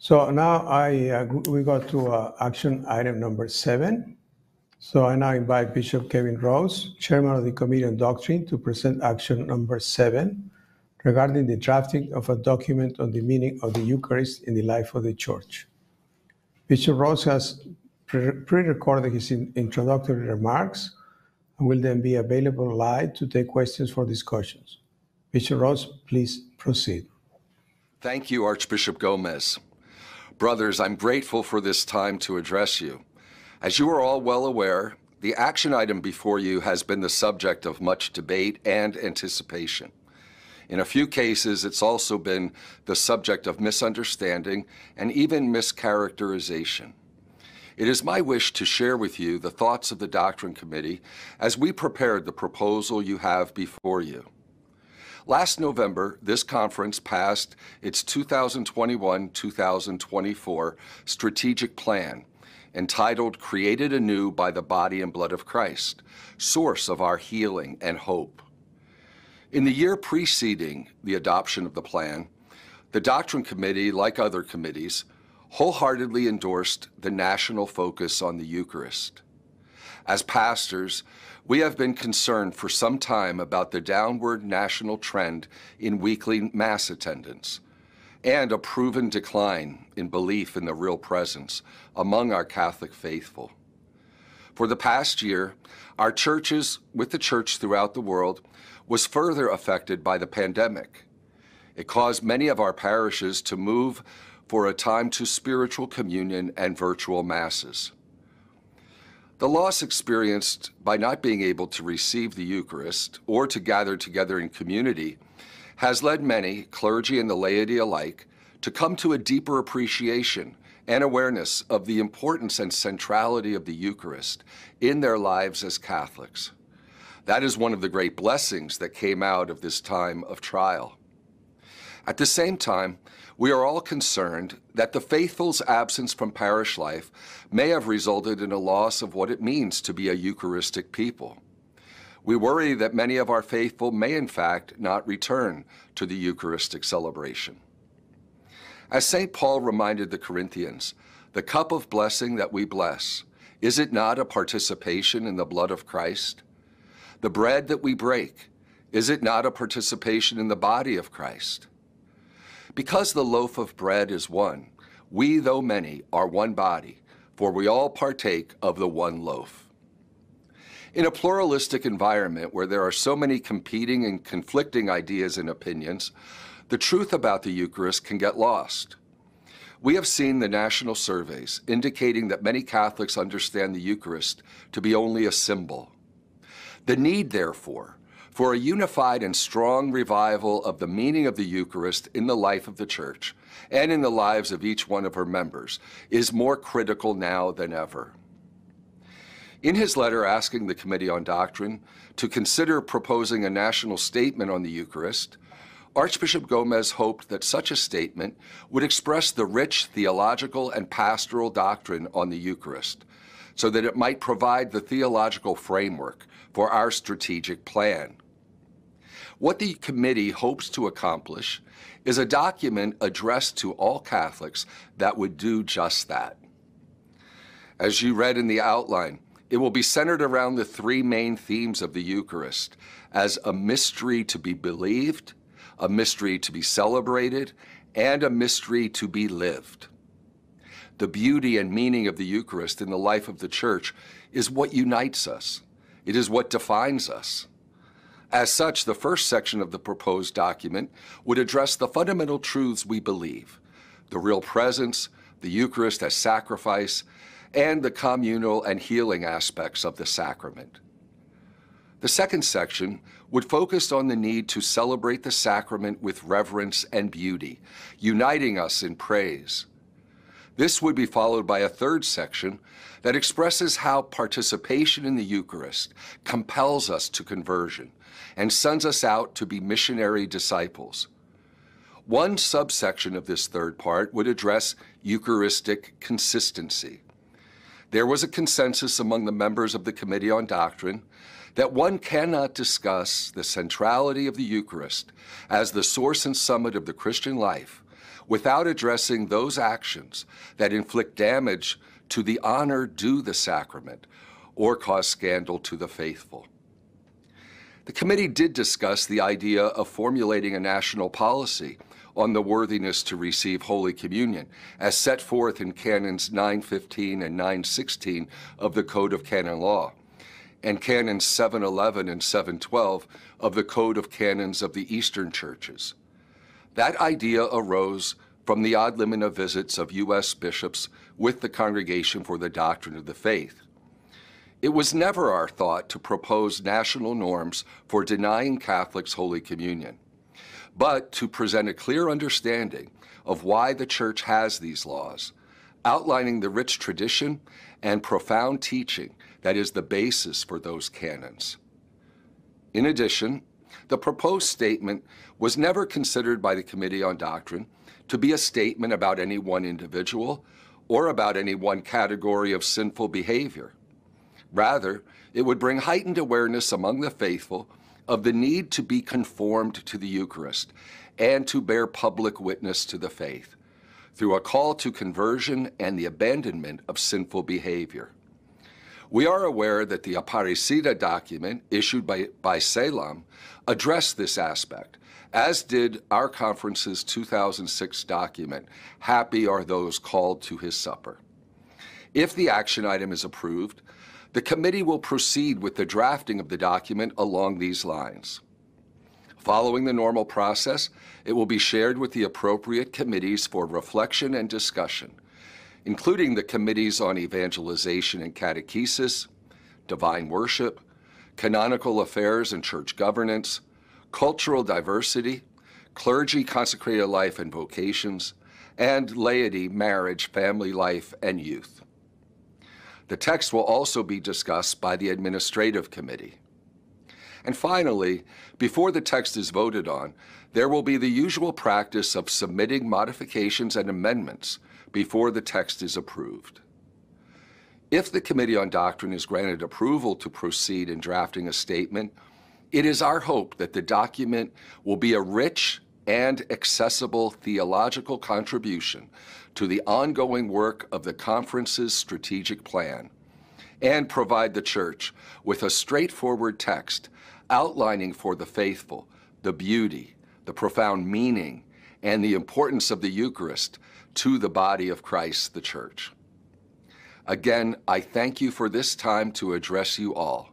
So now we go to action item number 7. So I now invite Bishop Kevin Rhoades, Chairman of the Committee on Doctrine, to present action number 7 regarding the drafting of a document on the meaning of the Eucharist in the life of the Church. Bishop Rhoades has pre-recorded his introductory remarks and will then be available live to take questions for discussions. Bishop Rhoades, please proceed. Thank you, Archbishop Gomez. Brothers, I'm grateful for this time to address you. As you are all well aware, the action item before you has been the subject of much debate and anticipation. In a few cases, it's also been the subject of misunderstanding and even mischaracterization. It is my wish to share with you the thoughts of the Doctrine Committee as we prepared the proposal you have before you. Last November, this conference passed its 2021-2024 strategic plan entitled Created Anew by the Body and Blood of Christ, Source of Our Healing and Hope. In the year preceding the adoption of the plan, the Doctrine Committee, like other committees, wholeheartedly endorsed the national focus on the Eucharist. As pastors, we have been concerned for some time about the downward national trend in weekly Mass attendance and a proven decline in belief in the real presence among our Catholic faithful. For the past year, our churches, with the Church throughout the world, was further affected by the pandemic. It caused many of our parishes to move for a time to spiritual communion and virtual Masses. The loss experienced by not being able to receive the Eucharist or to gather together in community has led many, clergy and the laity alike, to come to a deeper appreciation and awareness of the importance and centrality of the Eucharist in their lives as Catholics. That is one of the great blessings that came out of this time of trial. At the same time, we are all concerned that the faithful's absence from parish life may have resulted in a loss of what it means to be a Eucharistic people. We worry that many of our faithful may in fact not return to the Eucharistic celebration. As St. Paul reminded the Corinthians, the cup of blessing that we bless, is it not a participation in the blood of Christ? The bread that we break, is it not a participation in the body of Christ? Because the loaf of bread is one, we, though many, are one body, for we all partake of the one loaf. In a pluralistic environment where there are so many competing and conflicting ideas and opinions, the truth about the Eucharist can get lost. We have seen the national surveys indicating that many Catholics understand the Eucharist to be only a symbol. The need, therefore, for a unified and strong revival of the meaning of the Eucharist in the life of the Church and in the lives of each one of her members is more critical now than ever. In his letter asking the Committee on Doctrine to consider proposing a national statement on the Eucharist, Archbishop Gomez hoped that such a statement would express the rich theological and pastoral doctrine on the Eucharist, so that it might provide the theological framework for our strategic plan. What the committee hopes to accomplish is a document addressed to all Catholics that would do just that. As you read in the outline, it will be centered around the three main themes of the Eucharist as a mystery to be believed, a mystery to be celebrated, and a mystery to be lived. The beauty and meaning of the Eucharist in the life of the Church is what unites us. It is what defines us. As such, the first section of the proposed document would address the fundamental truths we believe: the real presence, the Eucharist as sacrifice, and the communal and healing aspects of the sacrament. The second section would focus on the need to celebrate the sacrament with reverence and beauty, uniting us in praise. This would be followed by a third section that expresses how participation in the Eucharist compels us to conversion and sends us out to be missionary disciples. One subsection of this third part would address Eucharistic consistency. There was a consensus among the members of the Committee on Doctrine that one cannot discuss the centrality of the Eucharist as the source and summit of the Christian life without addressing those actions that inflict damage to the honor due the sacrament or cause scandal to the faithful. The committee did discuss the idea of formulating a national policy on the worthiness to receive Holy Communion, as set forth in Canons 915 and 916 of the Code of Canon Law, and Canons 711 and 712 of the Code of Canons of the Eastern Churches. That idea arose from the ad limina visits of U.S. bishops with the Congregation for the Doctrine of the Faith. It was never our thought to propose national norms for denying Catholics Holy Communion, but to present a clear understanding of why the Church has these laws, outlining the rich tradition and profound teaching that is the basis for those canons. In addition, the proposed statement was never considered by the Committee on Doctrine to be a statement about any one individual or about any one category of sinful behavior. Rather, it would bring heightened awareness among the faithful of the need to be conformed to the Eucharist and to bear public witness to the faith through a call to conversion and the abandonment of sinful behavior. We are aware that the Aparecida document issued by Selam addressed this aspect, as did our conference's 2006 document, Happy Are Those Called to His Supper. If the action item is approved, the committee will proceed with the drafting of the document along these lines. Following the normal process, it will be shared with the appropriate committees for reflection and discussion, including the committees on evangelization and catechesis, divine worship, canonical affairs and church governance, cultural diversity, clergy, consecrated life and vocations, and laity, marriage, family life, and youth. The text will also be discussed by the Administrative Committee. And finally, before the text is voted on, there will be the usual practice of submitting modifications and amendments before the text is approved. If the Committee on Doctrine is granted approval to proceed in drafting a statement, it is our hope that the document will be a rich and accessible theological contribution to the ongoing work of the conference's strategic plan, and provide the Church with a straightforward text outlining for the faithful the beauty, the profound meaning, and the importance of the Eucharist to the body of Christ, the Church. Again, I thank you for this time to address you all.